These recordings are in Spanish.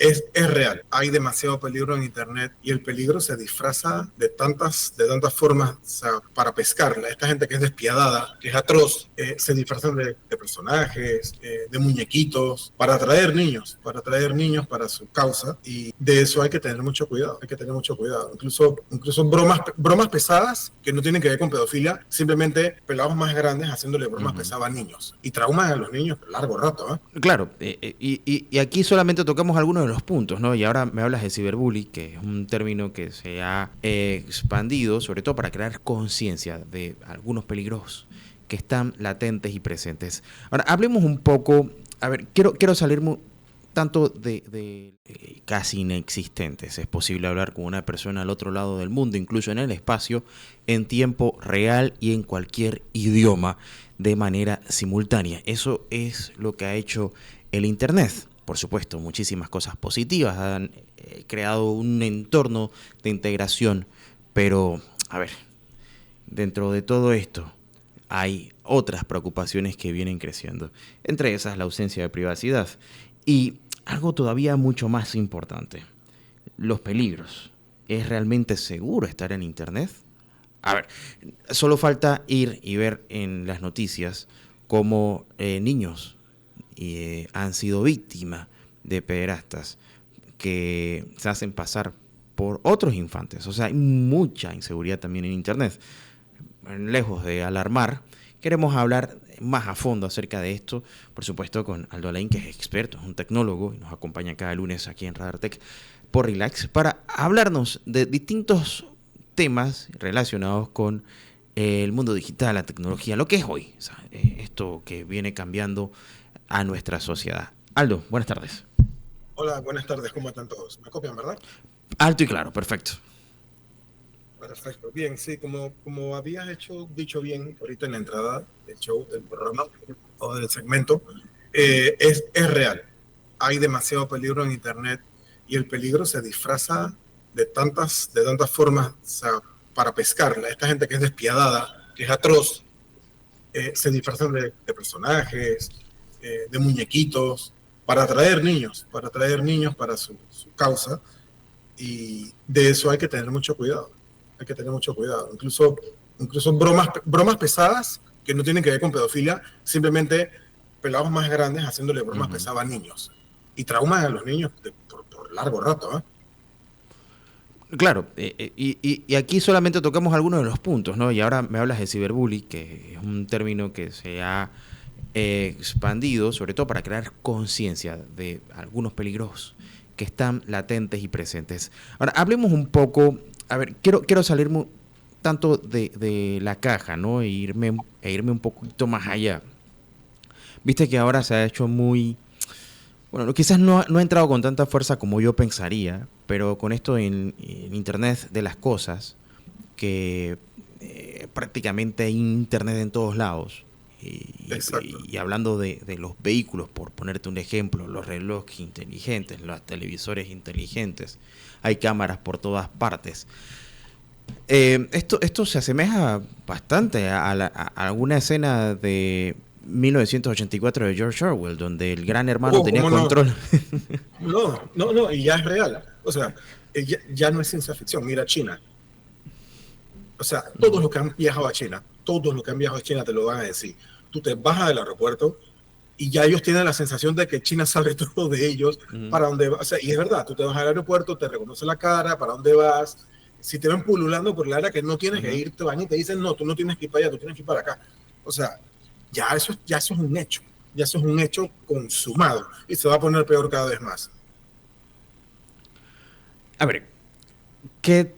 Es real. Hay demasiado peligro en Internet y el peligro se disfraza de tantas formas. O sea, para pescarla, esta gente que es despiadada, que es atroz, se disfrazan de personajes, de muñequitos, para atraer niños para su causa. Y de eso hay que tener mucho cuidado. Hay que tener mucho cuidado. Incluso bromas pesadas que no tienen que ver con pedofilia, simplemente pelados más grandes haciéndole bromas pesadas a niños. Y trauman a los niños por largo rato, ¿eh? Claro, y aquí solamente tocamos algunos de los puntos, ¿no? Y ahora me hablas de ciberbullying, que es un término que se ha expandido, sobre todo para crear conciencia de algunos peligros que están latentes y presentes. Ahora, hablemos un poco, a ver, quiero salir tanto de casi inexistentes. Es posible hablar con una persona al otro lado del mundo, incluso en el espacio, en tiempo real y en cualquier idioma, de manera simultánea. Eso es lo que ha hecho el Internet. Por supuesto, muchísimas cosas positivas, han creado un entorno de integración, pero, a ver, dentro de todo esto hay otras preocupaciones que vienen creciendo, entre esas la ausencia de privacidad y algo todavía mucho más importante, los peligros. ¿Es realmente seguro estar en Internet? A ver, solo falta ir y ver en las noticias cómo niños han sido víctimas de pederastas que se hacen pasar por otros infantes. O sea, hay mucha inseguridad también en Internet. Lejos de alarmar, queremos hablar más a fondo acerca de esto, por supuesto, con Aldo Alain, que es experto, es un tecnólogo y nos acompaña cada lunes aquí en Radar Tech por Relax para hablarnos de distintos temas relacionados con el mundo digital, la tecnología, lo que es hoy, o sea, esto que viene cambiando a nuestra sociedad. Aldo, buenas tardes. Hola, buenas tardes, ¿cómo están todos? ¿Me copian, verdad? Alto y claro, perfecto. Perfecto. Bien, sí, como habías dicho bien ahorita en la entrada del show, del programa o del segmento, es real. Hay demasiado peligro en Internet y el peligro se disfraza de tantas formas. O sea, para pescarla, esta gente que es despiadada, que es atroz, se disfrazan de personajes, de muñequitos, para atraer niños para su causa. Y de eso hay que tener mucho cuidado. Hay que tener mucho cuidado. Incluso bromas pesadas que no tienen que ver con pedofilia, simplemente pelados más grandes haciéndole bromas pesadas a niños. Y trauman a los niños por largo rato, ¿eh? Claro, y aquí solamente tocamos algunos de los puntos, ¿no? Y ahora me hablas de ciberbullying, que es un término que se ha expandido, sobre todo para crear conciencia de algunos peligros que están latentes y presentes. Ahora, hablemos un poco, a ver, quiero salir tanto de la caja, ¿no? E irme un poquito más allá. Viste que ahora se ha hecho muy... Bueno, quizás no ha entrado con tanta fuerza como yo pensaría, pero con esto en Internet de las cosas, que prácticamente hay Internet en todos lados, Exacto. y hablando de los vehículos, por ponerte un ejemplo, los relojes inteligentes, los televisores inteligentes, hay cámaras por todas partes. Esto se asemeja bastante a alguna escena de 1984 de George Orwell, donde el gran hermano tenía ¿Cómo no? control. No, y ya es real. O sea, ya no es ciencia ficción. Mira China. O sea, todos los que han viajado a China, todos los que han viajado a China te lo van a decir. Tú te bajas del aeropuerto y ya ellos tienen la sensación de que China sabe todo de ellos, para dónde vas. O sea, y es verdad, tú te vas al aeropuerto, te reconoce la cara, para dónde vas. Si te ven pululando por el área que no tienes que ir, te van y te dicen, no, tú no tienes que ir para allá, tú tienes que ir para acá. O sea, ya eso es un hecho. Ya eso es un hecho consumado y se va a poner peor cada vez más. A ver, ¿qué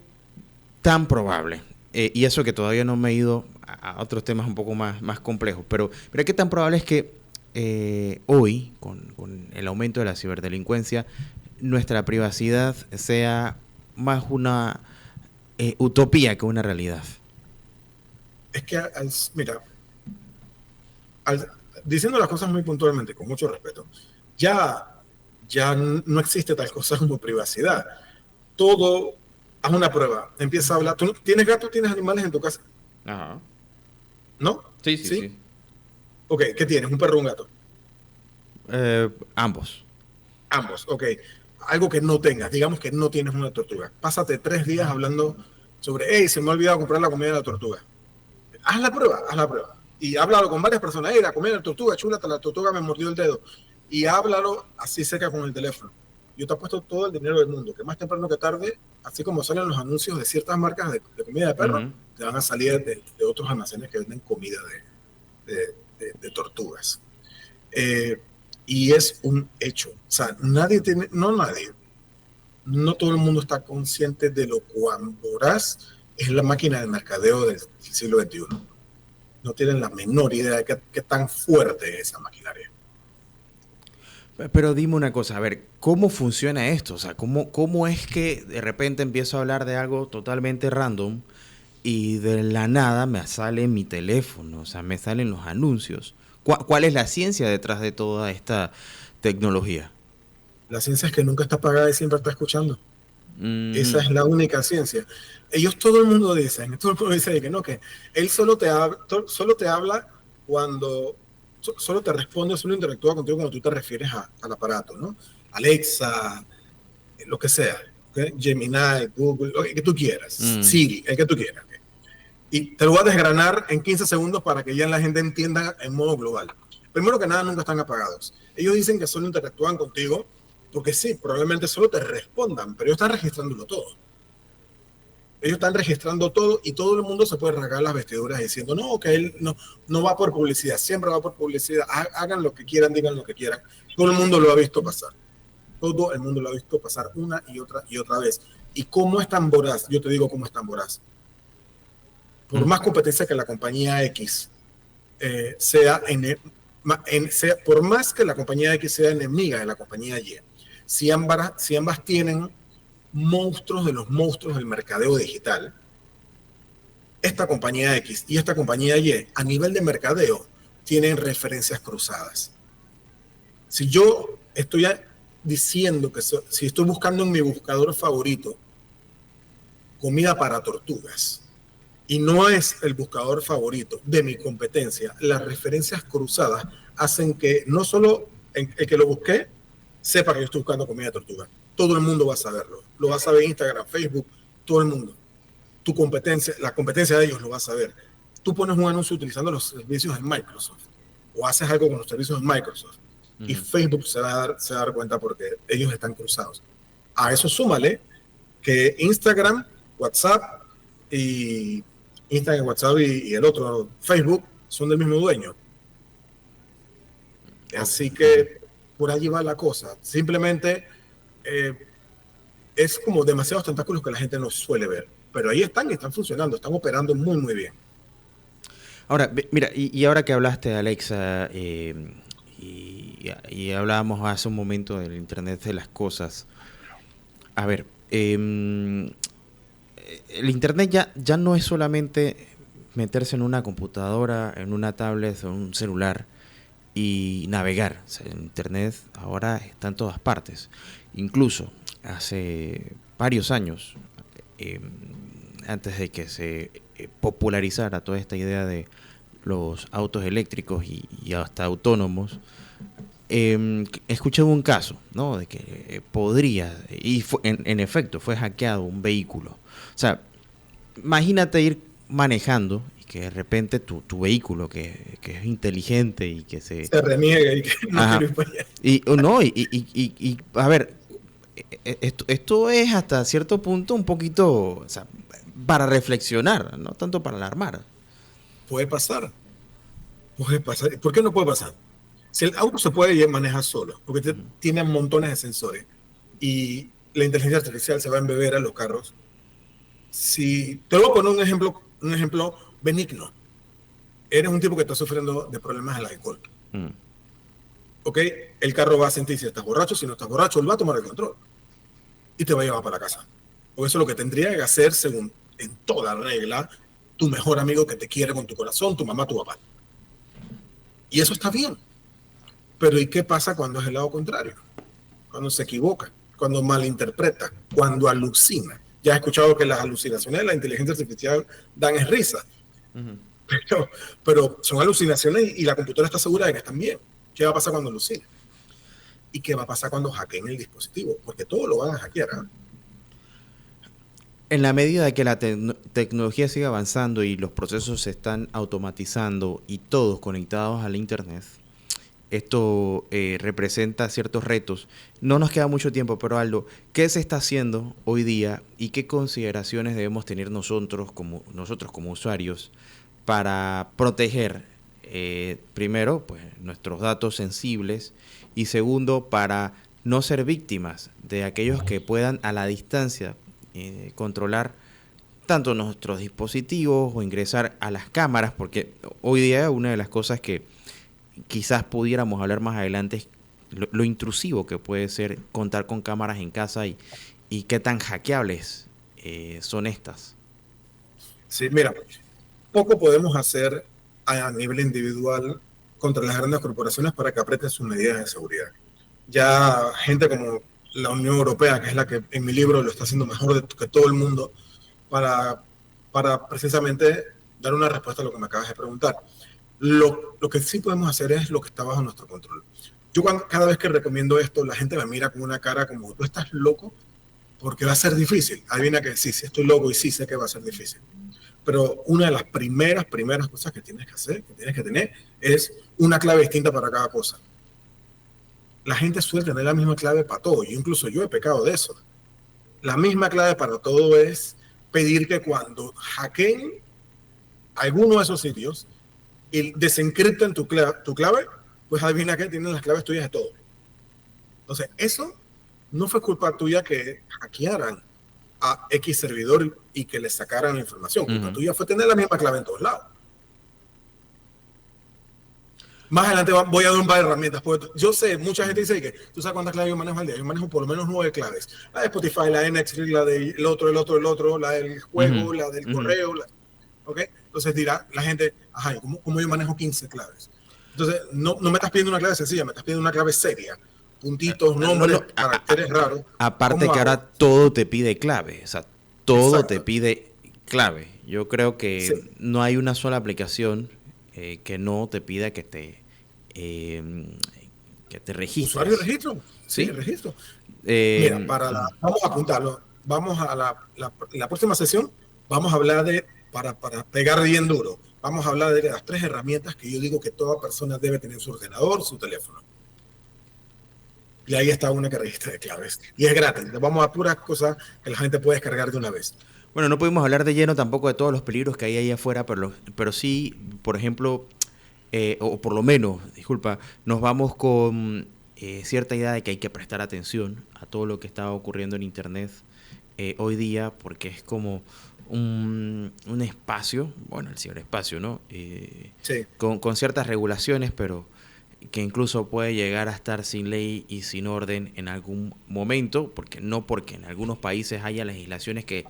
tan probable? Y eso que todavía no me he ido a otros temas un poco más complejos, pero ¿qué tan probable es que hoy, con el aumento de la ciberdelincuencia, nuestra privacidad sea más una utopía que una realidad? Es que, mira, al, diciendo las cosas muy puntualmente, con mucho respeto, ya, ya no existe tal cosa como privacidad. Todo, haz una prueba, empieza a hablar. ¿Tú tienes gatos, tienes animales en tu casa? Ajá. ¿No? Sí, sí, ¿Sí? sí. Ok, ¿qué tienes? ¿Un perro o un gato? Ambos. Ambos, ok. algo que no tengas, digamos que no tienes una tortuga. Pásate 3 días hablando sobre, hey, se me ha olvidado comprar la comida de la tortuga. Haz la prueba, haz la prueba. Y háblalo con varias personas, hey, la comida de la tortuga, chúlate, la tortuga me mordió el dedo. Y háblalo así cerca con el teléfono. Yo te apuesto todo el dinero del mundo, que más temprano que tarde, así como salen los anuncios de ciertas marcas de comida de perro, te van a salir de otros almacenes que venden comida de tortugas. Y es un hecho. O sea, no todo el mundo está consciente de lo cuán voraz es la máquina de mercadeo del siglo XXI. No tienen la menor idea de qué tan fuerte es esa maquinaria. Pero dime una cosa, a ver, ¿cómo funciona esto? O sea, ¿cómo es que de repente empiezo a hablar de algo totalmente random y de la nada me sale mi teléfono? O sea, me salen los anuncios. ¿Cuál es la ciencia detrás de toda esta tecnología? La ciencia es que nunca está apagada y siempre está escuchando. Esa es la única ciencia. Todo el mundo dice que no, que él solo te habla cuando, solo te responde, solo interactúa contigo cuando tú te refieres al aparato, ¿no? Alexa, lo que sea, ¿okay? Gemini, Google, lo que tú quieras, Siri, el que tú quieras. ¿Okay? Y te lo voy a desgranar en 15 segundos para que ya la gente entienda en modo global. Primero que nada, nunca están apagados. Ellos dicen que solo interactúan contigo porque sí, probablemente solo te respondan, pero ellos están registrándolo todo. Ellos están registrando todo y todo el mundo se puede rasgar las vestiduras diciendo, no, que él no va por publicidad, siempre va por publicidad, hagan lo que quieran, digan lo que quieran. Todo el mundo lo ha visto pasar. Todo el mundo lo ha visto pasar una y otra vez. ¿Y cómo es tan voraz? Yo te digo cómo es tan voraz. Por más competencia que la compañía X por más que la compañía X sea enemiga de la compañía Y, si ambas tienen monstruos de los monstruos del mercadeo digital, esta compañía X y esta compañía Y, a nivel de mercadeo, tienen referencias cruzadas. Si yo estoy diciendo si estoy buscando en mi buscador favorito comida para tortugas y no es el buscador favorito de mi competencia, las referencias cruzadas hacen que no solo el que lo busque sepa que yo estoy buscando comida de tortuga. Todo el mundo va a saberlo. Lo va a saber Instagram, Facebook, todo el mundo. La competencia de ellos lo va a saber. Tú pones un anuncio utilizando los servicios de Microsoft o haces algo con los servicios de Microsoft y Facebook se va a dar cuenta porque ellos están cruzados. A eso súmale que Instagram, WhatsApp y el otro, Facebook, son del mismo dueño. Así que por allí va la cosa. Simplemente es como demasiados tentáculos que la gente no suele ver. Pero ahí están funcionando, están operando muy, muy bien. Ahora, mira, y ahora que hablaste de Alexa y hablábamos hace un momento del Internet de las cosas, a ver, el Internet ya no es solamente meterse en una computadora, en una tablet o en un celular y navegar. O sea, el Internet ahora está en todas partes. Incluso hace varios años, antes de que se popularizara toda esta idea de los autos eléctricos y hasta autónomos, escuché un caso, ¿no? De que podría, y en efecto fue hackeado un vehículo. O sea, imagínate ir manejando y que de repente tu vehículo, que es inteligente y que se reniega y que no quiere ir para allá. Y a ver, esto es hasta cierto punto un poquito, o sea, para reflexionar, no tanto para alarmar. Puede pasar. ¿Por qué no puede pasar? Si el auto se puede manejar solo, porque tiene montones de sensores y la inteligencia artificial se va a embeber a los carros. Si te voy a poner un ejemplo benigno. Eres un tipo que está sufriendo de problemas del alcohol. ¿Ok? El carro va a sentir si estás borracho, si no estás borracho, él va a tomar el control y te va a llevar para la casa. Porque eso es lo que tendría que hacer, según en toda regla, tu mejor amigo que te quiere con tu corazón, tu mamá, tu papá. Y eso está bien. Pero ¿y qué pasa cuando es el lado contrario? Cuando se equivoca, cuando malinterpreta, cuando alucina. Ya he escuchado que las alucinaciones de la inteligencia artificial dan es risa. Pero son alucinaciones y la computadora está segura de que están bien. ¿Qué va a pasar cuando alucina? ¿Y qué va a pasar cuando hackeen el dispositivo? Porque todo lo van a hackear. ¿Eh? En la medida de que la tecnología siga avanzando y los procesos se están automatizando y todos conectados al Internet, esto representa ciertos retos. No nos queda mucho tiempo, pero Aldo, ¿qué se está haciendo hoy día y qué consideraciones debemos tener nosotros como usuarios para proteger, primero, pues, nuestros datos sensibles y segundo, para no ser víctimas de aquellos que puedan a la distancia controlar tanto nuestros dispositivos o ingresar a las cámaras? Porque hoy día una de las cosas que quizás pudiéramos hablar más adelante es lo intrusivo que puede ser contar con cámaras en casa y qué tan hackeables son estas. Sí, mira, poco podemos hacer a nivel individual contra las grandes corporaciones para que aprieten sus medidas de seguridad. Ya gente como la Unión Europea, que es la que en mi libro lo está haciendo mejor que todo el mundo, para, para precisamente dar una respuesta a lo que me acabas de preguntar. Lo que sí podemos hacer es lo que está bajo nuestro control. Yo cada vez que recomiendo esto, la gente me mira con una cara como, tú estás loco, porque va a ser difícil. Adivina que sí estoy loco y sí sé que va a ser difícil. Pero una de las primeras cosas que tienes que hacer, que tienes que tener, es una clave distinta para cada cosa. La gente suele tener la misma clave para todo. Incluso yo he pecado de eso. La misma clave para todo es pedir que cuando hackeen alguno de esos sitios y desencripten tu clave, pues adivina que tienen las claves tuyas de todo. Entonces, eso no fue culpa tuya que hackearan a X servidor y que le sacaran la información. Culpa tuya fue tener la misma clave en todos lados. Más adelante voy a dar un par de herramientas. Porque yo sé, mucha gente dice que tú sabes cuántas claves yo manejo al día. Yo manejo por lo menos 9 claves. La de Spotify, la de Netflix, la del otro, la del juego, la del correo. ¿Ok? Entonces dirá la gente, ajá, ¿cómo yo manejo 15 claves? Entonces, no me estás pidiendo una clave sencilla, me estás pidiendo una clave seria. Puntitos, nombres, caracteres raros. Aparte que ahora todo te pide clave. O sea, todo te pide clave. Yo creo que no hay una sola aplicación que no te pida que te registres. ¿Usuario de registro? Sí, registro. Mira, vamos a apuntarlo. Vamos a la próxima sesión, vamos a hablar para pegar bien duro, vamos a hablar de las 3 herramientas que yo digo que toda persona debe tener en su ordenador, su teléfono. Y ahí está una que registra de claves. Y es gratis. Vamos a puras cosas que la gente puede descargar de una vez. Bueno, no pudimos hablar de lleno tampoco de todos los peligros que hay ahí afuera, pero sí, por ejemplo, o por lo menos, disculpa, nos vamos con cierta idea de que hay que prestar atención a todo lo que está ocurriendo en Internet hoy día, porque es como un espacio, bueno, el ciberespacio, ¿no? Sí. Con ciertas regulaciones, pero que incluso puede llegar a estar sin ley y sin orden en algún momento, porque en algunos países haya legislaciones que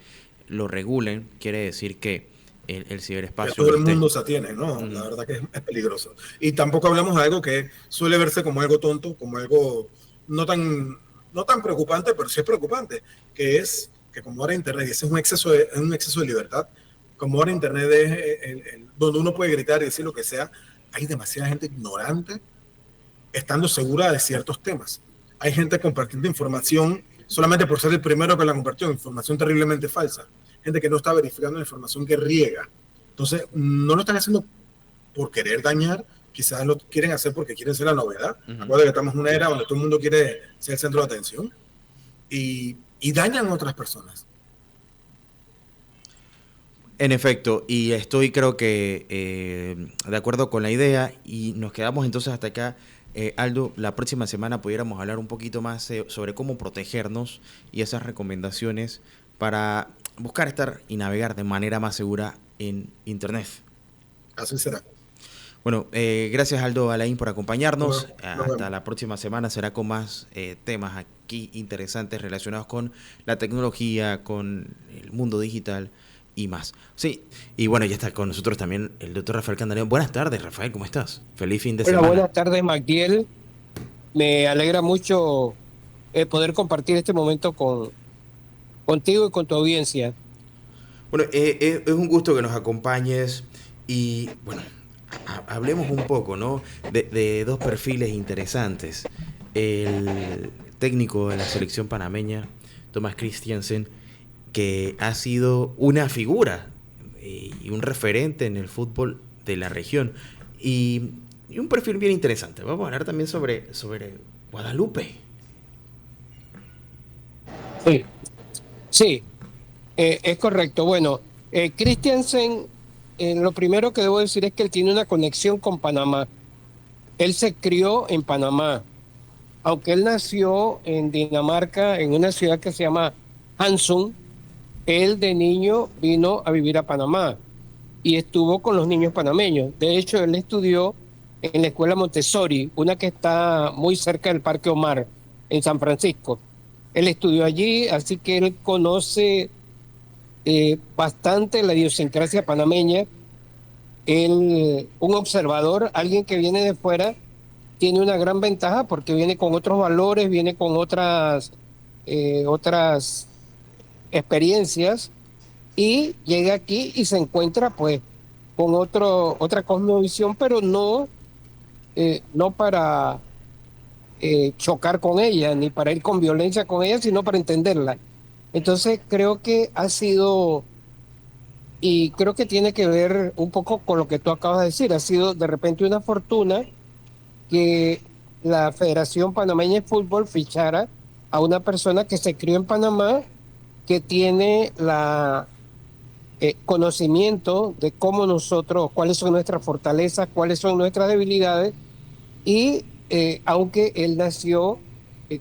lo regulen, quiere decir que el ciberespacio... Todo el mundo se atiene, ¿no? La verdad que es peligroso. Y tampoco hablamos de algo que suele verse como algo tonto, como algo no tan preocupante, pero sí es preocupante, que es que como ahora Internet, y ese es un exceso de libertad, como ahora Internet es donde uno puede gritar y decir lo que sea, hay demasiada gente ignorante estando segura de ciertos temas. Hay gente compartiendo información solamente por ser el primero que la compartió, información terriblemente falsa. Gente que no está verificando la información que riega. Entonces, no lo están haciendo por querer dañar, quizás lo quieren hacer porque quieren ser la novedad. Acuérdate que estamos en una era donde todo el mundo quiere ser el centro de atención y dañan a otras personas. En efecto, y creo que de acuerdo con la idea, y nos quedamos entonces hasta acá. Aldo, la próxima semana pudiéramos hablar un poquito más sobre cómo protegernos y esas recomendaciones para buscar estar y navegar de manera más segura en Internet. Así será. Bueno, gracias Aldo Alain por acompañarnos. Hasta la próxima semana será con más temas aquí interesantes relacionados con la tecnología, con el mundo digital y más. Sí, y bueno, ya está con nosotros también el doctor Rafael Candaleón. Buenas tardes, Rafael, ¿cómo estás? Feliz fin de semana. Buenas tardes, Magdiel. Me alegra mucho poder compartir este momento contigo y con tu audiencia. Bueno, es un gusto que nos acompañes y, bueno, hablemos un poco, ¿no? De 2 perfiles interesantes. el técnico de la selección panameña, Thomas Christiansen, que ha sido una figura y un referente en el fútbol de la región. Y un perfil bien interesante. Vamos a hablar también sobre Guadalupe. Sí, sí, es correcto. Bueno, Christiansen, lo primero que debo decir es que él tiene una conexión con Panamá. Él se crió en Panamá, aunque él nació en Dinamarca, en una ciudad que se llama Hansum. Él de niño vino a vivir a Panamá y estuvo con los niños panameños. De hecho, él estudió en la escuela Montessori, una que está muy cerca del Parque Omar, en San Francisco. Él estudió allí, así que él conoce bastante la idiosincrasia panameña. Él, un observador, alguien que viene de fuera, tiene una gran ventaja porque viene con otros valores, viene con otras experiencias y llega aquí y se encuentra pues con otra cosmovisión, pero no para chocar con ella, ni para ir con violencia con ella, sino para entenderla. Entonces creo que ha sido, y creo que tiene que ver un poco con lo que tú acabas de decir, ha sido de repente una fortuna que la Federación Panameña de Fútbol fichara a una persona que se crió en Panamá, que tiene la conocimiento de cómo nosotros, cuáles son nuestras fortalezas, cuáles son nuestras debilidades, y aunque él nació,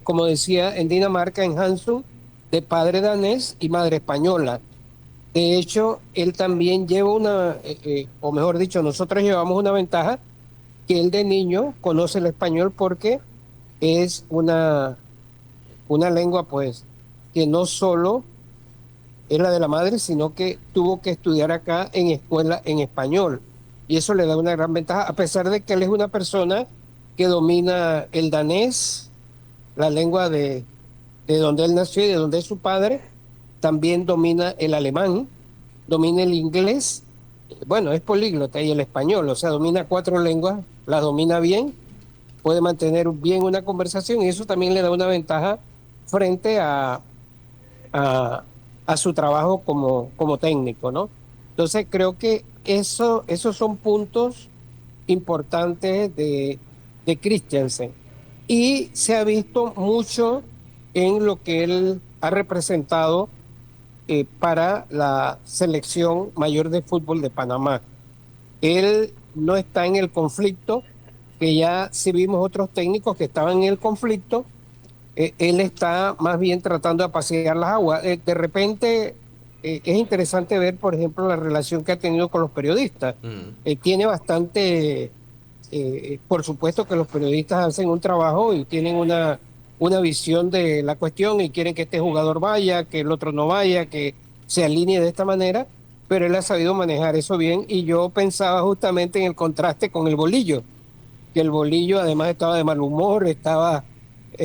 como decía, en Dinamarca, en Hansum, de padre danés y madre española. De hecho, él también lleva o mejor dicho, nosotros llevamos una ventaja, que él de niño conoce el español porque es una lengua pues que no solo es la de la madre, sino que tuvo que estudiar acá en escuela en español. Y eso le da una gran ventaja, a pesar de que él es una persona que domina el danés, la lengua de donde él nació y de donde es su padre, también domina el alemán, domina el inglés, bueno, es políglota y el español, o sea, domina 4 lenguas, las domina bien, puede mantener bien una conversación y eso también le da una ventaja frente a, a su trabajo como técnico, ¿no? Entonces creo que esos son puntos importantes de Christiansen. Y se ha visto mucho en lo que él ha representado para la selección mayor de fútbol de Panamá. Él no está en el conflicto, que ya sí vimos otros técnicos que estaban en el conflicto. Él está más bien tratando de apaciguar las aguas. De repente es interesante ver, por ejemplo, la relación que ha tenido con los periodistas. Tiene bastante, por supuesto que los periodistas hacen un trabajo y tienen una visión de la cuestión y quieren que este jugador vaya, que el otro no vaya, que se alinee de esta manera, pero él ha sabido manejar eso bien y yo pensaba justamente en el contraste con el Bolillo, que el Bolillo además estaba de mal humor,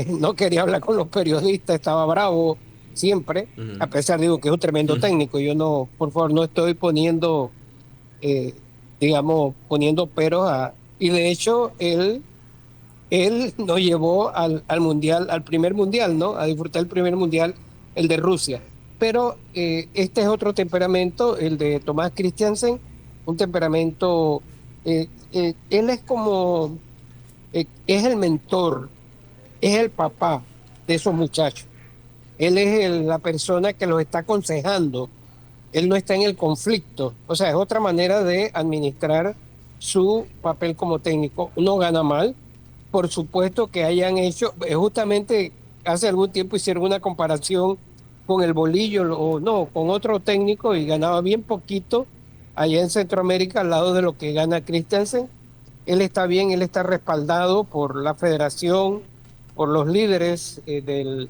no quería hablar con los periodistas, estaba bravo siempre, a pesar digo que es un tremendo técnico. Yo no, por favor, no estoy eh, poniendo peros y de hecho él nos llevó al mundial, al primer mundial, ¿no? A disfrutar el primer mundial, el de Rusia. Pero este es otro temperamento, el de Tomás Christiansen, un temperamento, él es como, es el mentor, es el papá de esos muchachos. Él es la persona que los está aconsejando. Él no está en el conflicto. O sea, es otra manera de administrar su papel como técnico. No gana mal. Por supuesto que hayan hecho, justamente hace algún tiempo hicieron una comparación con el Bolillo, o no, con otro técnico y ganaba bien poquito allá en Centroamérica al lado de lo que gana Christensen. Él está bien, él está respaldado por la federación, por los líderes del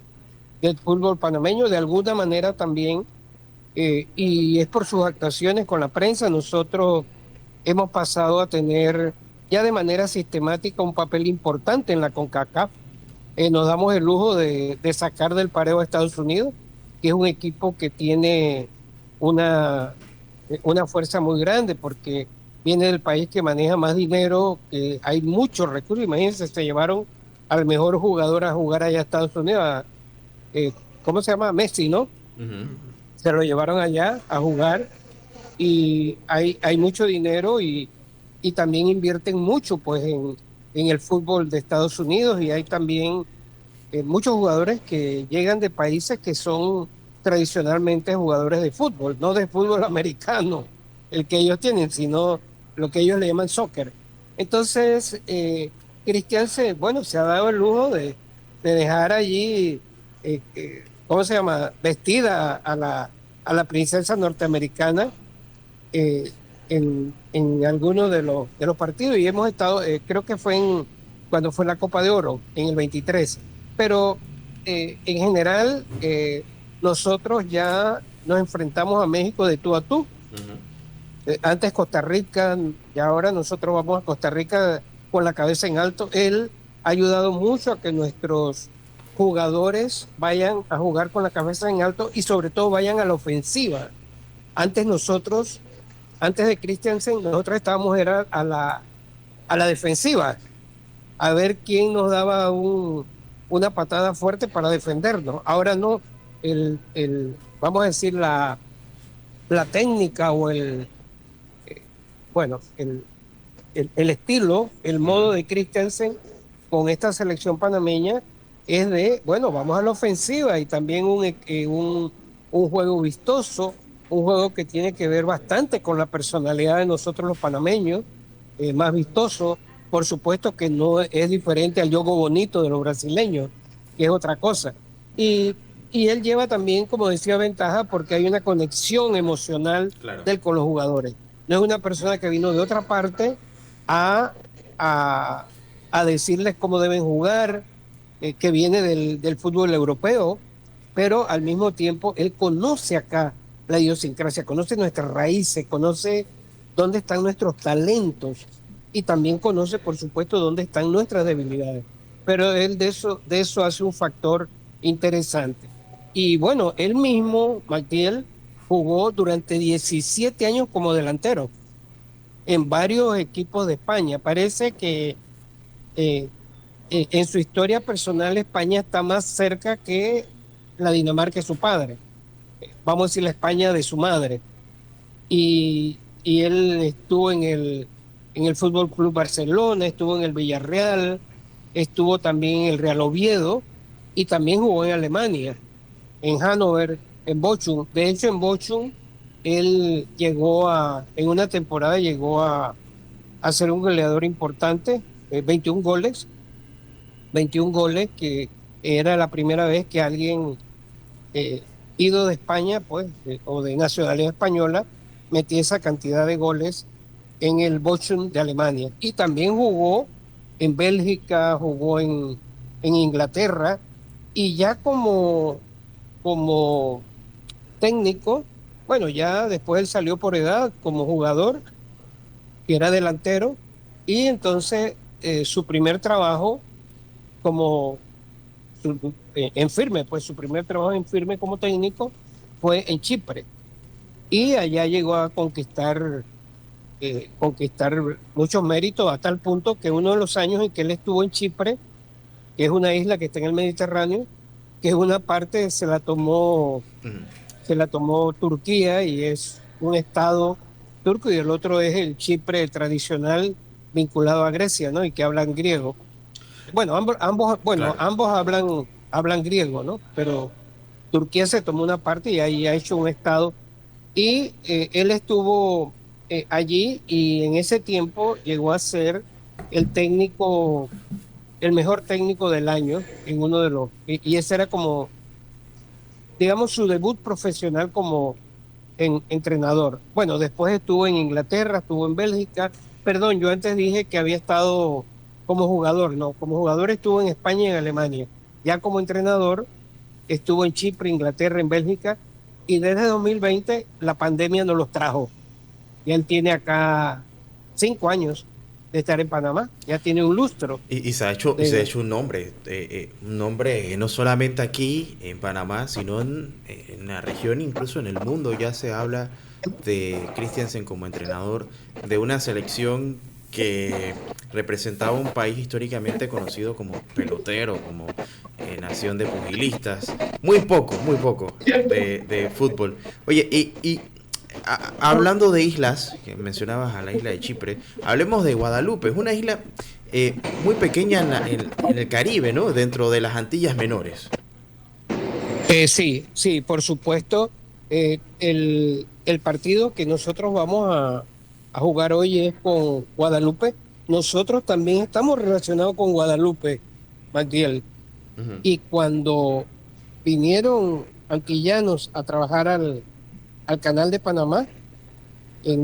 fútbol panameño, de alguna manera también, y es por sus actuaciones con la prensa. Nosotros hemos pasado a tener ya de manera sistemática un papel importante en la CONCACAF. Nos damos el lujo de sacar del pareo a Estados Unidos, que es un equipo que tiene una fuerza muy grande porque viene del país que maneja más dinero, que hay muchos recursos. Imagínense, se llevaron al mejor jugador a jugar allá a Estados Unidos, eh, ¿cómo se llama? Messi, ¿no? Ujú. Se lo llevaron allá a jugar y hay mucho dinero y también invierten mucho pues en el fútbol de Estados Unidos y hay también muchos jugadores que llegan de países que son tradicionalmente jugadores de fútbol, no de fútbol americano, el que ellos tienen, sino lo que ellos le llaman soccer. Entonces, Christiansen, bueno, se ha dado el lujo de dejar allí, ¿cómo se llama? Vestida a la princesa norteamericana eh, en algunos de los partidos y hemos estado, creo que fue cuando fue la Copa de Oro, en el 23, pero en general nosotros ya nos enfrentamos a México de tú a tú. Ujú. Antes Costa Rica y ahora nosotros vamos a Costa Rica con la cabeza en alto. Él ha ayudado mucho a que nuestros jugadores vayan a jugar con la cabeza en alto y sobre todo vayan a la ofensiva. Antes nosotros antes de Christiansen, nosotros estábamos era a la defensiva, a ver quién nos daba una patada fuerte para defendernos. Ahora no, vamos a decir, la técnica o bueno, el estilo, el modo de Christiansen con esta selección panameña es de, bueno, vamos a la ofensiva y también un juego vistoso, un juego que tiene que ver bastante con la personalidad de nosotros los panameños, más vistoso, por supuesto que no es diferente al juego bonito de los brasileños, que es otra cosa. Y, y él lleva también, como decía, ventaja porque hay una conexión emocional Claro. de él con los jugadores. No es una persona que vino de otra parte a, a, a decirles cómo deben jugar, que viene del fútbol europeo, pero al mismo tiempo él conoce acá la idiosincrasia, conoce nuestras raíces, conoce dónde están nuestros talentos y también conoce, por supuesto, dónde están nuestras debilidades. Pero él de eso hace un factor interesante. Y bueno, él mismo, Magdiel, jugó durante 17 años como delantero en varios equipos de España. Parece que eh, en su historia personal España está más cerca que la Dinamarca de su padre. Vamos a decir la España de su madre. Y él estuvo en el Fútbol Club Barcelona, estuvo en el Villarreal, estuvo también en el Real Oviedo y también jugó en Alemania, en Hannover, en Bochum. De hecho, en Bochum él en una temporada llegó a ser un goleador importante, 21 goles, 21 goles, que era la primera vez que alguien eh, ido de España, pues, o de nacionalidad española, metía esa cantidad de goles en el Bochum de Alemania. Y también jugó en Bélgica, jugó en Inglaterra, y ya como técnico, bueno, ya después él salió por edad como jugador, que era delantero, y entonces su primer trabajo como en firme, pues su primer trabajo en firme como técnico fue en Chipre. Y allá llegó a conquistar muchos méritos a tal punto que uno de los años en que él estuvo en Chipre, que es una isla que está en el Mediterráneo, que es una parte Ujú. se la tomó Turquía y es un estado turco y el otro es el Chipre tradicional vinculado a Grecia, ¿no? Y que hablan griego. Bueno, bueno, Claro. ambos hablan griego, ¿no? Pero Turquía se tomó una parte y ahí ha hecho un estado. Y él estuvo allí y en ese tiempo llegó a ser el técnico, el mejor técnico del año en uno de y ese era como, digamos, su debut profesional como entrenador. Bueno, después estuvo en Inglaterra, estuvo en Bélgica. Perdón, yo antes dije que había estado como jugador, no, como jugador estuvo en España y en Alemania. Ya como entrenador estuvo en Chipre, Inglaterra, en Bélgica y desde 2020 la pandemia nos los trajo. Ya él tiene acá 5 años de estar en Panamá, ya tiene un lustro. Se ha De, hecho un nombre no solamente aquí en Panamá, sino en la región, incluso en el mundo. Ya se habla de Christiansen como entrenador de una selección que representaba un país históricamente conocido como pelotero, como nación de pugilistas. Muy poco de fútbol. Oye, hablando de islas, que mencionabas a la isla de Chipre, hablemos de Guadalupe. Es una isla muy pequeña en el Caribe, ¿no? Dentro de las Antillas Menores. Sí, sí, por supuesto. El partido que nosotros vamos a jugar hoy es con Guadalupe. Nosotros también estamos relacionados con Guadalupe, Magdiel. Ujú. Y cuando vinieron antillanos a trabajar al Canal de Panamá en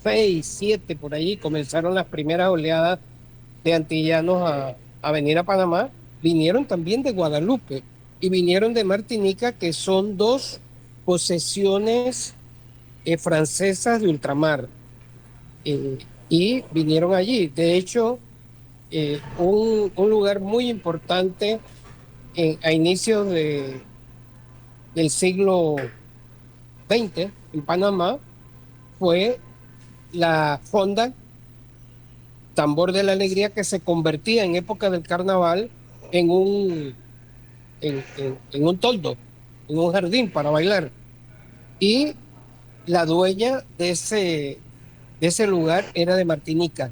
1906, 7 por allí, comenzaron las primeras oleadas de antillanos a venir a Panamá, vinieron también de Guadalupe y vinieron de Martinica, que son dos posesiones francesas de ultramar, eh, y vinieron allí. De hecho, un lugar muy importante a inicios del siglo XX en Panamá fue la fonda Tambor de la Alegría, que se convertía en época del carnaval en en un toldo, en un jardín para bailar. Y la dueña de ese lugar era de Martinica,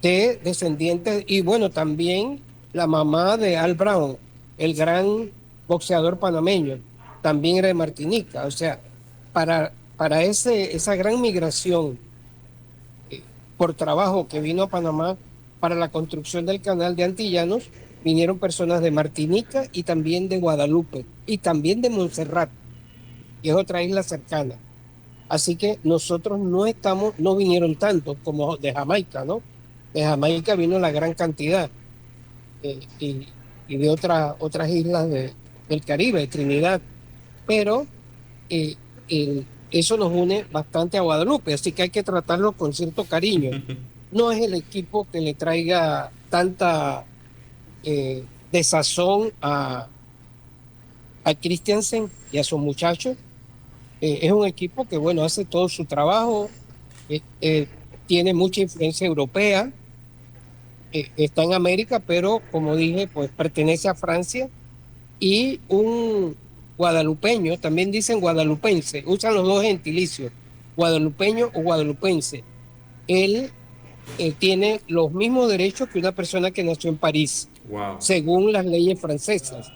de descendientes, y bueno, también la mamá de Al Brown, el gran boxeador panameño, también era de Martinica. O sea, para esa gran migración por trabajo que vino a Panamá para la construcción del canal de Antillanos, vinieron personas de Martinica y también de Guadalupe y también de Montserrat, que es otra isla cercana. Así que nosotros no vinieron tanto como de Jamaica, ¿no? De Jamaica vino la gran cantidad, eh, y, y de otras islas del Caribe, de Trinidad. Pero eh, eso nos une bastante a Guadalupe, así que hay que tratarlo con cierto cariño. No es el equipo que le traiga tanta desazón a Christiansen y a sus muchachos. Es un equipo que, bueno, hace todo su trabajo, tiene mucha influencia europea, está en América, pero como dije, pues pertenece a Francia. Y un guadalupeño, también dicen guadalupense, usan los dos gentilicios, guadalupeño o guadalupense. Él tiene los mismos derechos que una persona que nació en París, Wow. según las leyes francesas.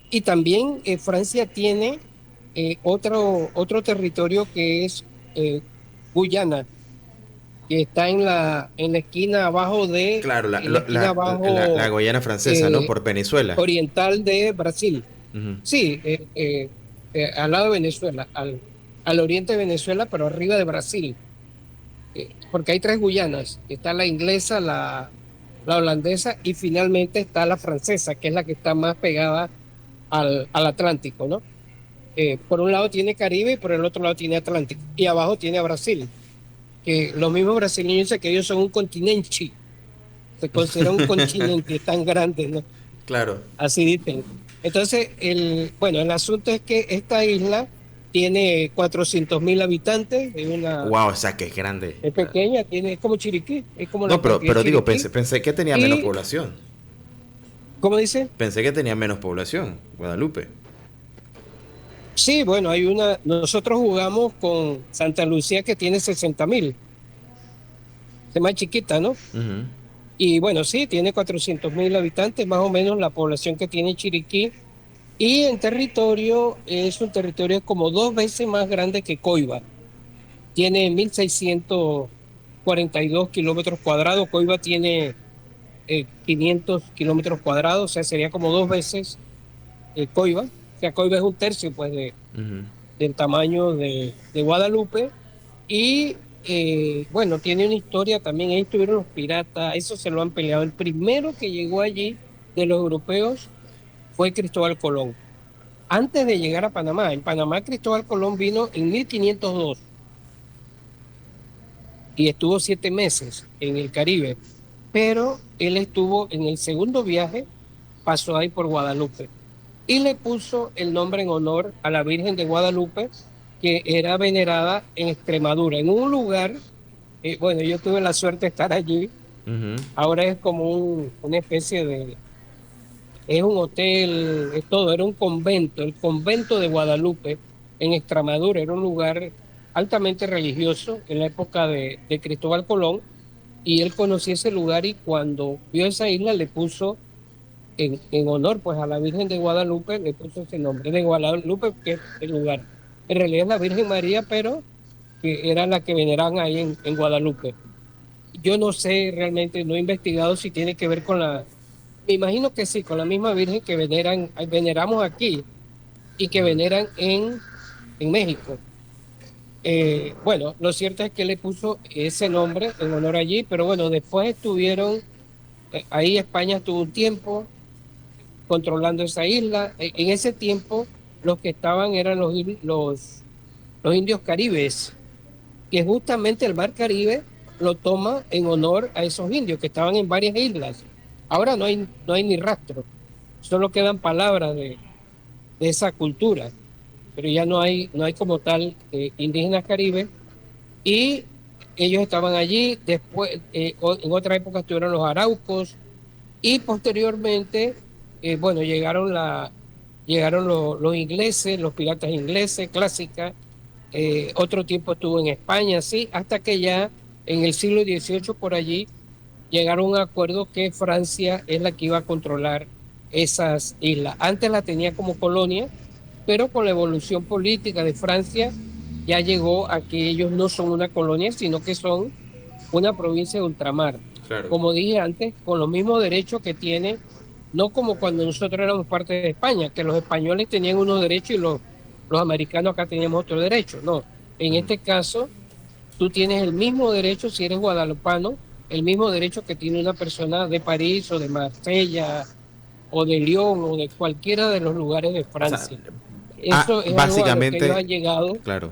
Y también Francia tiene otro territorio que es Guyana, que está en la esquina abajo Claro, en la esquina la abajo Guayana francesa, ¿no? eh, Por Venezuela. oriental de Brasil. Ujú. Sí, al lado de Venezuela, al oriente de Venezuela, pero arriba de Brasil. Porque hay tres Guyanas: está la inglesa, la holandesa y finalmente está la francesa, que es la que está más pegada al Atlántico, ¿no? Por un lado tiene Caribe y por el otro lado tiene Atlántico. Y abajo tiene a Brasil, que los mismos brasileños dicen que ellos son un continente, se considera un continente tan grande, ¿no? Claro. Así dicen. Entonces, bueno, el asunto es que esta isla tiene 400.000 habitantes, Wow, o sea que es grande. es pequeña, es como Chiriquí, es como la No, cantidad de pero digo, Chiriquí. pensé que tenía menos Y, población. ¿cómo dice? Pensé que tenía menos población, Guadalupe. Sí, bueno, nosotros jugamos con Santa Lucía, que tiene 60.000, es más chiquita, ¿no? Ujú. Y bueno, sí, tiene 400.000 habitantes, más o menos la población que tiene Chiriquí. Y en territorio, es un territorio como 2 veces más grande que Coiba. Tiene 1.642 kilómetros cuadrados. Coiba tiene 500 kilómetros cuadrados, o sea, sería como 2 veces Coiba. O sea, Coiba es un tercio, pues, Ujú. del tamaño de Guadalupe. Y bueno, tiene una historia también. Ahí estuvieron los piratas, eso se lo han peleado. El primero que llegó allí de los europeos fue Cristóbal Colón. Antes de llegar a Panamá, en Panamá Cristóbal Colón vino en 1502 y estuvo 7 meses en el Caribe, pero él estuvo en el segundo viaje, pasó ahí por Guadalupe y le puso el nombre en honor a la Virgen de Guadalupe, que era venerada en Extremadura, en un lugar, bueno, yo tuve la suerte de estar allí, Ujú. ahora es como una especie es un hotel, es todo, era un convento, el convento de Guadalupe en Extremadura, era un lugar altamente religioso en la época de Cristóbal Colón, y él conocía ese lugar y cuando vio esa isla le puso en honor pues a la Virgen de Guadalupe, le puso ese nombre de Guadalupe, que es el lugar. En realidad es la Virgen María, pero que era la que veneraban ahí en Guadalupe. Yo no sé realmente, no he investigado si tiene que ver con me imagino que sí, con la misma Virgen que veneramos aquí y que Ujú. veneran en México. Bueno, lo cierto es que le puso ese nombre en honor allí, pero bueno, después estuvieron, ahí España estuvo un tiempo controlando esa isla. En ese tiempo los que estaban eran los indios caribes, que justamente el mar Caribe lo toma en honor a esos indios que estaban en varias islas. Ahora no hay ni rastro, solo quedan palabras de esa cultura, pero ya no hay como tal indígenas caribes. Y ellos estaban allí, después, en otra época estuvieron los araucos, y posteriormente, bueno, llegaron los ingleses, los piratas ingleses, clásica. Otro tiempo estuvo en España, sí, hasta que ya en el siglo XVIII por allí llegaron a un acuerdo que Francia es la que iba a controlar esas islas. Antes la tenía como colonia, pero con la evolución política de Francia ya llegó a que ellos no son una colonia, sino que son una provincia de ultramar. Claro. Como dije antes, con los mismos derechos que tiene, no como cuando nosotros éramos parte de España, que los españoles tenían unos derechos y los americanos acá teníamos otros derechos. No, en Ujú. este caso, tú tienes el mismo derecho si eres guadalupano, el mismo derecho que tiene una persona de París o de Marsella o de Lyon o de cualquiera de los lugares de O sea, Francia. Eso es algo a lo que ellos básicamente, han llegado, claro,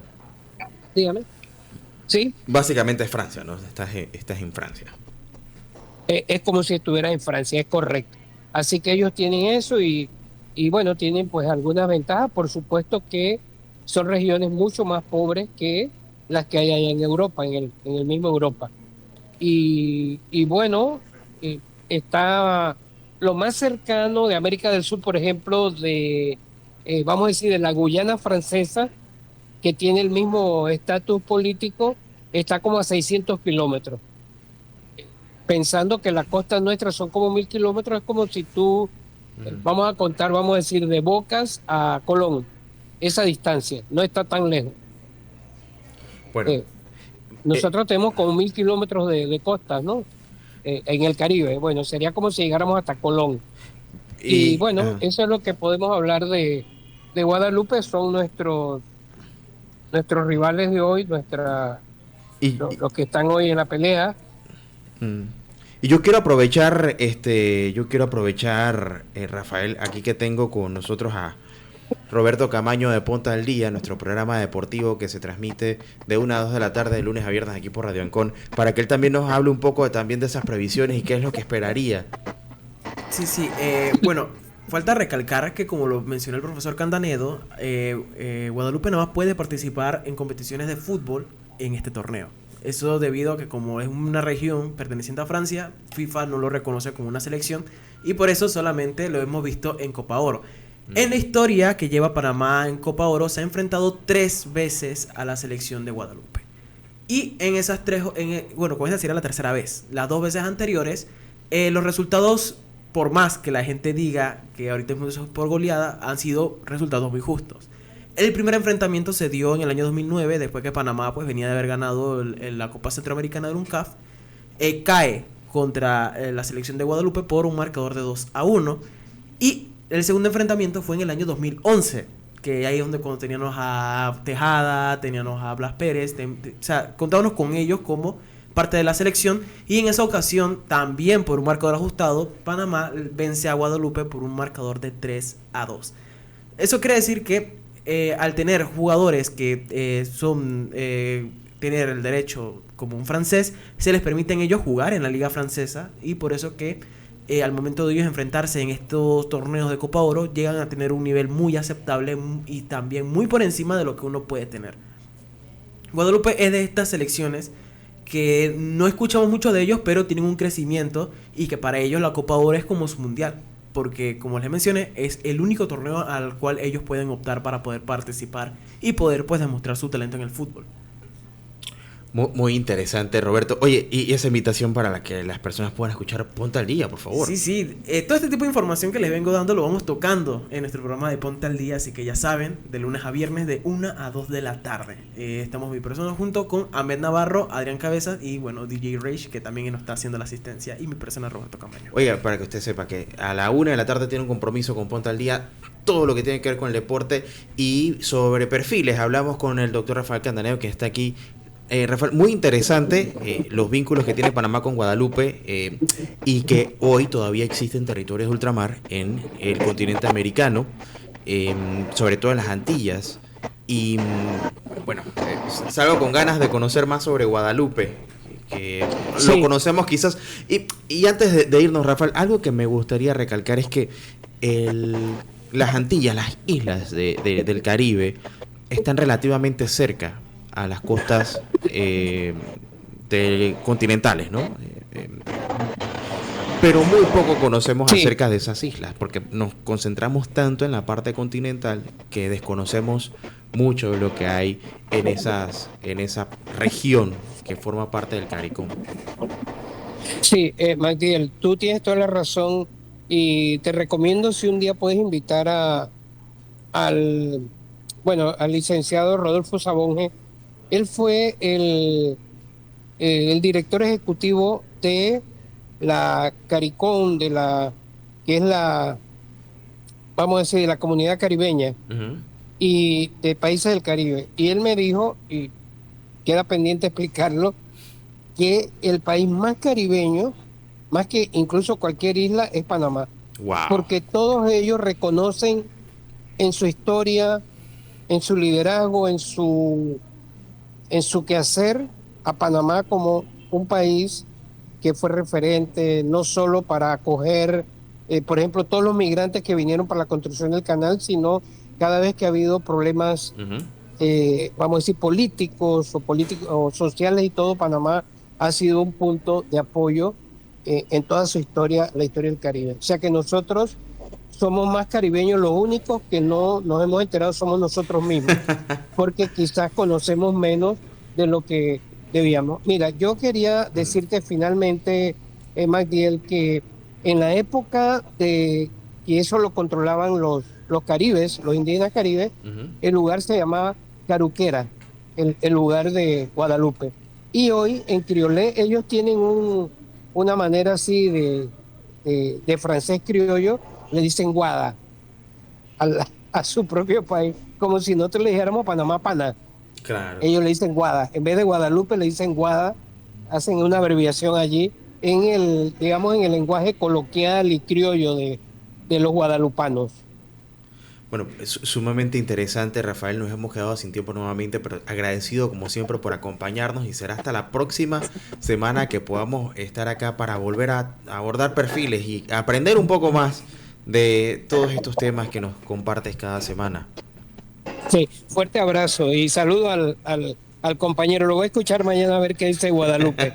dígame, sí, básicamente es Francia, ¿no? Estás en Francia. es como si estuvieras en Francia, es correcto. Así que ellos tienen eso y bueno, tienen pues algunas ventajas, por supuesto que son regiones mucho más pobres que las que hay allá en Europa, en el mismo Europa. Y bueno, está lo más cercano de América del Sur, por ejemplo, vamos a decir, de la Guyana francesa, que tiene el mismo estatus político, está como a 600 kilómetros. Pensando que la costa nuestra son como 1000 kilómetros, es como si tú, Ujú. vamos a contar, vamos a decir, de Bocas a Colón, esa distancia, no está tan lejos. Bueno, Eh, eh, Nosotros tenemos como 1000 kilómetros de costa, ¿no? En el Caribe. Bueno, sería como si llegáramos hasta Colón. Y y, bueno, eso es lo que podemos hablar de Guadalupe, son nuestros rivales de hoy, y, y- los que están hoy en la pelea. mm. Y yo quiero aprovechar, Rafael, aquí que tengo con nosotros a Roberto Camaño de Ponta al Día, nuestro programa deportivo que se transmite de 1 a 2 de la tarde de lunes a viernes aquí por Radio Ancon, para que él también nos hable un poco también de esas previsiones y qué es lo que esperaría. Sí, sí. Bueno, falta recalcar que como lo mencionó el profesor Candanedo, Guadalupe nada más puede participar en competiciones de fútbol en este torneo. Eso debido a que como es una región perteneciente a Francia, FIFA no lo reconoce como una selección y por eso solamente lo hemos visto en Copa Oro. En la historia que lleva Panamá en Copa Oro se ha enfrentado 3 veces a la selección de Guadalupe. Y en esas tres, bueno, con esa sería la tercera vez. Las 2 veces anteriores, los resultados, por más que la gente diga que ahorita es por goleada, han sido resultados muy justos. El primer enfrentamiento se dio en el año 2009, después que Panamá pues, venía de haber ganado la Copa Centroamericana de UNCAF. Cae contra la selección de Guadalupe por un marcador de 2-1. Y el segundo enfrentamiento fue en el año 2011, que ahí es donde cuando teníamos a Tejada, teníamos a Blas Pérez, o sea, contábamos con ellos como parte de la selección. Y en esa ocasión, también por un marcador ajustado, Panamá vence a Guadalupe por un marcador de 3-2. Eso quiere decir que al tener jugadores que tener el derecho como un francés, se les permiten ellos jugar en la liga francesa y por eso que al momento de ellos enfrentarse en estos torneos de Copa Oro, llegan a tener un nivel muy aceptable y también muy por encima de lo que uno puede tener. Guadalupe es de estas selecciones que no escuchamos mucho de ellos, pero tienen un crecimiento y que para ellos la Copa Oro es como su mundial. Porque, como les mencioné, es el único torneo al cual ellos pueden optar para poder participar y poder pues demostrar su talento en el fútbol. Muy interesante, Roberto. Oye, y esa invitación para la que las personas puedan escuchar, Ponte al Día, por favor. Sí. Todo este tipo de información que les vengo dando lo vamos tocando en nuestro programa de Ponte al Día, así que ya saben, de lunes a viernes de 1 a 2 de la tarde. Estamos mi persona junto con Ahmed Navarro, Adrián Cabezas y, bueno, DJ Rage, que también nos está haciendo la asistencia, y mi persona Roberto Camaño. Oiga, para que usted sepa que a la 1 de la tarde tiene un compromiso con Ponte al Día, todo lo que tiene que ver con el deporte, y sobre perfiles. Hablamos con el doctor Rafael Candaneo, que está aquí. Rafael, muy interesante los vínculos que tiene Panamá con Guadalupe y que hoy todavía existen territorios de ultramar en el continente americano, sobre todo en las Antillas. Y bueno, salgo con ganas de conocer más sobre Guadalupe, que Sí. lo conocemos quizás. Y antes de irnos, Rafael, algo que me gustaría recalcar es que las Antillas, las islas del Caribe, están relativamente cerca a las costas continentales, ¿no? Pero muy poco conocemos Sí. acerca de esas islas, porque nos concentramos tanto en la parte continental que desconocemos mucho de lo que hay en esa región que forma parte del CARICOM. Sí, Magdiel, tú tienes toda la razón y te recomiendo si un día puedes invitar al licenciado Rodolfo Sabonge. Él fue el director ejecutivo de la CARICOM, que es vamos a decir, de la comunidad caribeña Uh-huh. y de países del Caribe. Y él me dijo, y queda pendiente explicarlo, que el país más caribeño, más que incluso cualquier isla, es Panamá. Wow. Porque todos ellos reconocen en su historia, en su liderazgo, en su quehacer a Panamá como un país que fue referente no solo para acoger, por ejemplo, todos los migrantes que vinieron para la construcción del canal, sino cada vez que ha habido problemas, Uh-huh. vamos a decir, políticos o sociales y todo, Panamá ha sido un punto de apoyo en toda su historia, la historia del Caribe. O sea que nosotros somos más caribeños, los únicos que no nos hemos enterado somos nosotros mismos, porque quizás conocemos menos de lo que debíamos. Mira, yo quería decirte finalmente, Magdiel, que en la época de que eso lo controlaban los caribes, los indígenas caribes, Uh-huh. el lugar se llamaba Caruquera, el lugar de Guadalupe. Y hoy en criolé ellos tienen una manera así de francés criollo, le dicen Guada a su propio país, como si nosotros le dijéramos Panamá Pana. Claro. Ellos le dicen Guada, en vez de Guadalupe le dicen Guada, hacen una abreviación allí digamos, en el lenguaje coloquial y criollo de los guadalupanos. Bueno, es sumamente interesante, Rafael. Nos hemos quedado sin tiempo nuevamente, pero agradecido como siempre por acompañarnos, y será hasta la próxima semana que podamos estar acá para volver a abordar perfiles y aprender un poco más de todos estos temas que nos compartes cada semana. Sí, fuerte abrazo y saludo al compañero. Lo voy a escuchar mañana a ver qué dice Guadalupe.